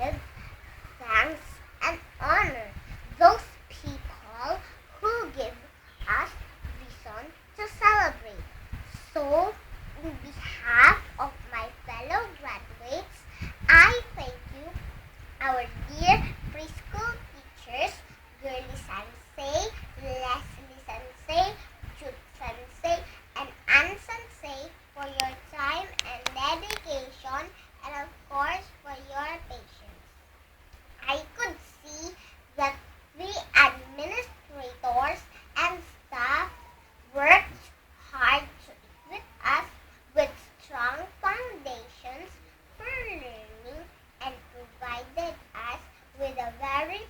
give thanks and honor those people who give us reason to celebrate. So, in behalf of my fellow graduates, I thank you, our dear preschool teachers, Girly Sensei, Leslie Sensei, Jude Sensei, and Anne Sensei for your time and dedication, and of course for your patience. I could see that the administrators and staff worked hard to equip us with strong foundations for learning and provided us with a very